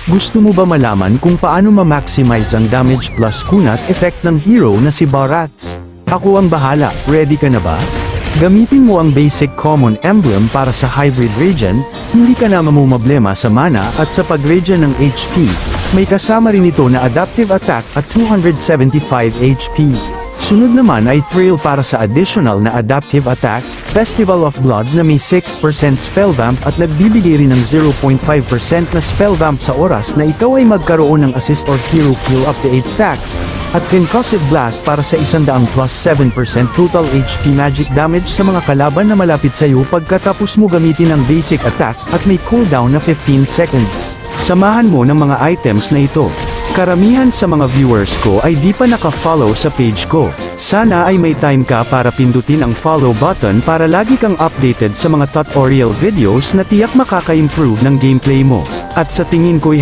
Gusto mo ba malaman kung paano ma-maximize ang damage plus kunat effect ng hero na si Barats? Ako ang bahala, ready ka na ba? Gamitin mo ang basic common emblem para sa hybrid regen, hindi ka na mamumblema sa mana at sa pag-regen ng HP. May kasama rin ito na adaptive attack at 275 HP. Sunod naman ay Thrill para sa additional na adaptive attack, Festival of Blood na may 6% spell vamp at nagbibigay rin ng 0.5% na spell vamp sa oras na ikaw ay magkaroon ng assist or hero kill up to 8 stacks, at Concussive Blast para sa 100 plus 7% total HP magic damage sa mga kalaban na malapit sa iyo pagkatapos mo gamitin ang basic attack at may cooldown na 15 seconds. Samahan mo ng mga items na ito. Karamihan sa mga viewers ko ay di pa naka-follow sa page ko. Sana ay may time ka para pindutin ang follow button para lagi kang updated sa mga tutorial videos na tiyak makaka-improve ng gameplay mo. At sa tingin ko'y